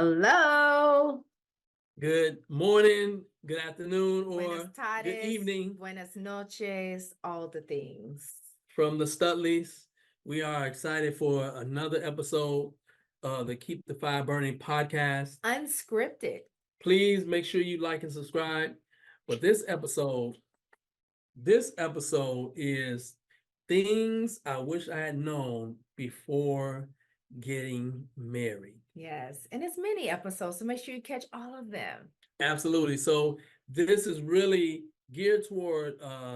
Hello. Good morning, good afternoon, Buenas or tardes. good evening Buenas noches. All the things. from the Studleys. We are excited for another episode of the Keep the Fire Burning podcast. Unscripted. Please make sure you like and subscribe. But this episode is things I wish I had known before getting married. Yes. And it's many episodes, so make sure you catch all of them. Absolutely. So this is really geared toward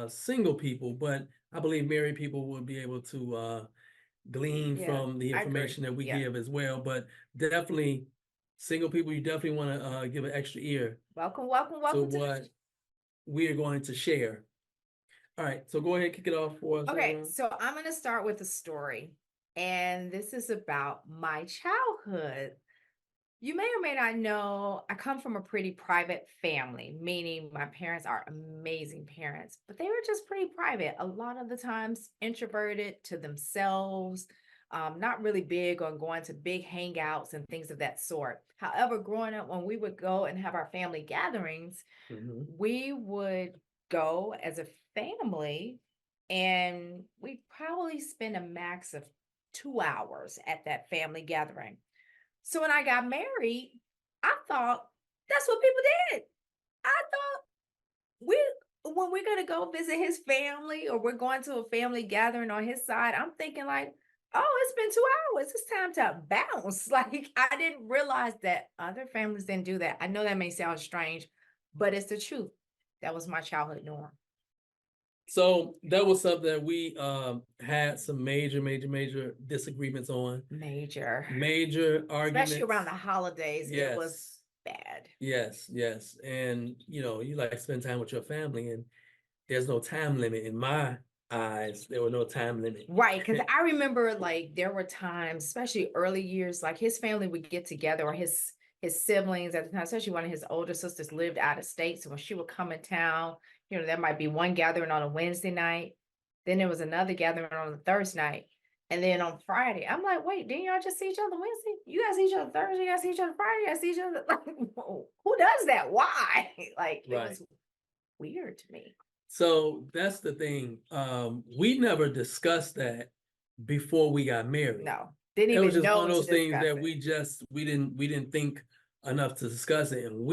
single people, but I believe married people will be able to glean from the information that we give as well. But definitely, single people, you definitely want to give an extra ear Welcome to what we are going to share. All right, so go ahead, kick it off for us. Okay, so I'm going to start with a story, and this is about my childhood. You may or may not know, I come from a pretty private family, meaning my parents are amazing parents, but they were just pretty private. A lot of the times introverted to themselves, not really big on going to big hangouts and things of that sort. However, growing up, when we would go and have our family gatherings, we would go as a family and we probably spend a max of 2 hours at that family gathering. So when I got married, I thought that's what people did. I thought when we're gonna go visit his family or we're going to a family gathering on his side, I'm thinking like, oh, it's been 2 hours. It's time to bounce. Like I didn't realize that other families didn't do that. I know that may sound strange, but it's the truth. That was my childhood norm. So that was something that we had some major disagreements on. Major arguments. Especially around the holidays, it was bad. Yes. And you like to spend time with your family, and there's no time limit. In my eyes, there was no time limit. Right, because I remember like there were times, especially early years, like his family would get together, or his siblings at the time, especially one of his older sisters lived out of state. So when she would come in town, there might be one gathering on a Wednesday night, then there was another gathering on the Thursday night, and then on Friday, I'm like, wait, didn't y'all just see each other Wednesday? You guys see each other Thursday, you guys see each other Friday, you guys see each other. Like, who does that? Why? Like, it was weird to me. So that's the thing. We never discussed that before we got married. No, didn't even know. It was just one of those things that we didn't think enough to discuss it, and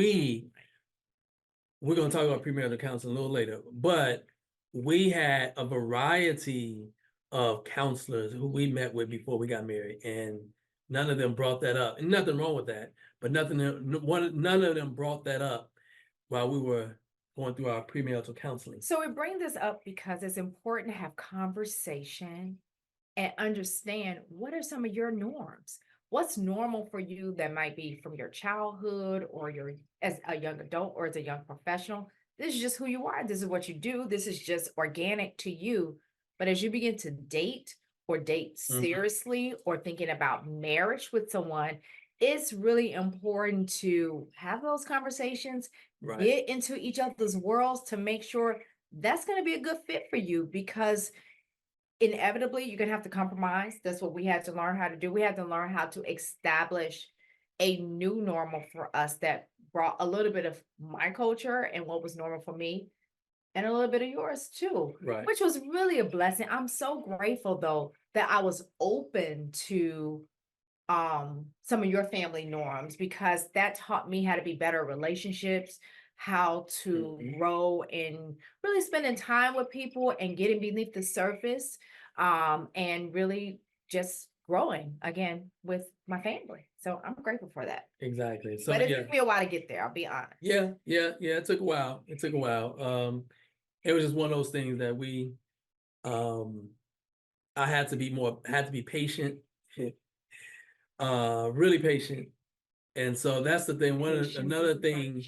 we're going to talk about premarital counseling a little later, but we had a variety of counselors who we met with before we got married, and none of them brought that up. And nothing wrong with that, but none of them brought that up while we were going through our premarital counseling. So we bring this up because it's important to have conversation and understand what are some of your norms. What's normal for you that might be from your childhood or as a young adult or as a young professional. This is just who you are. This is what you do. This is just organic to you. But as you begin to date or date seriously or thinking about marriage with someone, it's really important to have those conversations, get into each other's worlds to make sure that's going to be a good fit for you, because inevitably you're going to have to compromise. That's what we had to learn how to do. We had to learn how to establish a new normal for us that brought a little bit of my culture and what was normal for me and a little bit of yours too, which was really a blessing. I'm so grateful though that I was open to some of your family norms, because that taught me how to be better at relationships, how to grow and really spending time with people and getting beneath the surface, and really just growing again with my family. So I'm grateful for that. Exactly. So, but it took me a while to get there, I'll be honest. Yeah. It took a while. It was just one of those things that I had to be patient, really patient. And so that's the thing. Another thing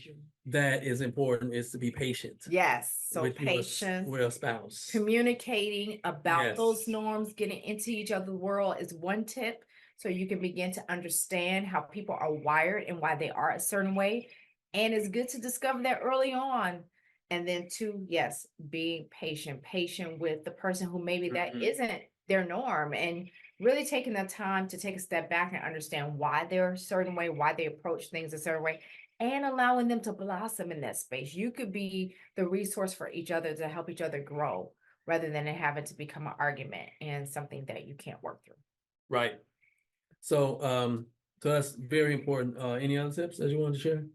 that is important is to be patient. Yes. So patience with a spouse. Communicating about those norms, getting into each other's world is one tip. So you can begin to understand how people are wired and why they are a certain way. And it's good to discover that early on. And then two, yes, being patient with the person who maybe that isn't their norm. And really taking the time to take a step back and understand why they're a certain way, why they approach things a certain way, and allowing them to blossom in that space. You could be the resource for each other to help each other grow rather than it having to become an argument and something that you can't work through. Right. So so that's very important. Any other tips that you want to share?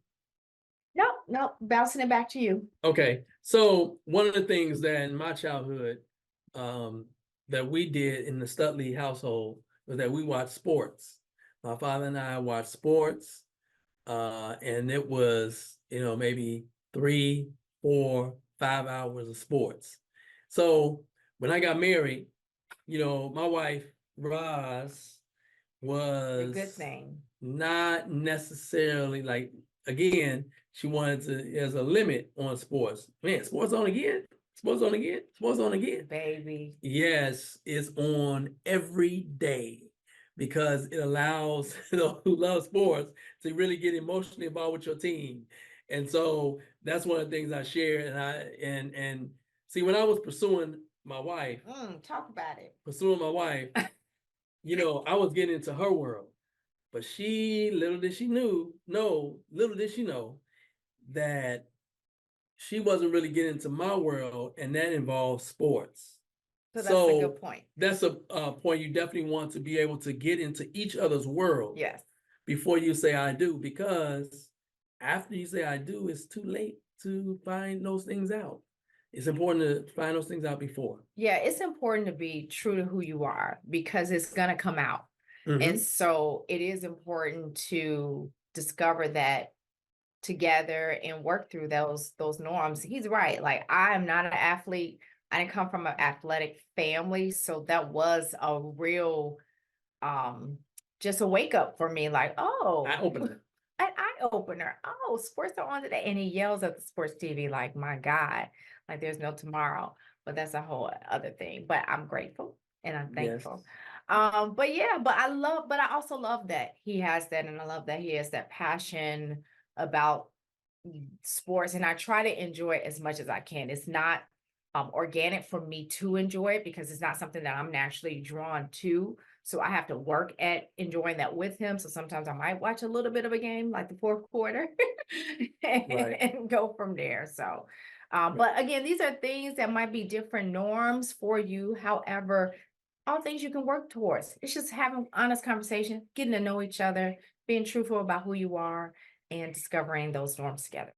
No, bouncing it back to you. Okay. So one of the things that in my childhood that we did in the Studley household was that we watched sports. My father and I watched sports, and it was, maybe 3, 4, 5 hours of sports. So when I got married, my wife, Roz, A was good thing. not necessarily like, again, she wanted to, there's a limit on sports. Man, sports on again, sports on again, sports on again. Baby. Yes, it's on every day because it allows those who love sports to really get emotionally involved with your team. And so that's one of the things I share. And see, when I was pursuing my wife, Talk about it. pursuing my wife, I was getting into her world. But little did she know that she wasn't really getting into my world, and that involves sports. So that's a good point. That's a point you definitely want to be able to get into each other's world. Yes. Before you say I do, because after you say I do, it's too late to find those things out. It's important to find those things out before. Yeah, it's important to be true to who you are because it's going to come out. And so it is important to discover that together and work through those norms. He's right. Like, I am not an athlete. I didn't come from an athletic family. So that was a real just a wake up for me. Like, oh, Eye opener. An eye opener. Oh, sports are on today. And he yells at the sports TV like, my God, like there's no tomorrow. But that's a whole other thing. But I'm grateful and I'm thankful. But I also love that he has that, and I love that he has that passion about sports, and I try to enjoy it as much as I can. It's not organic for me to enjoy it because it's not something that I'm naturally drawn to. So I have to work at enjoying that with him. So sometimes I might watch a little bit of a game, like the fourth quarter, and go from there. So, but again, these are things that might be different norms for you. However, all things you can work towards. It's just having honest conversation, getting to know each other, being truthful about who you are, and discovering those norms together.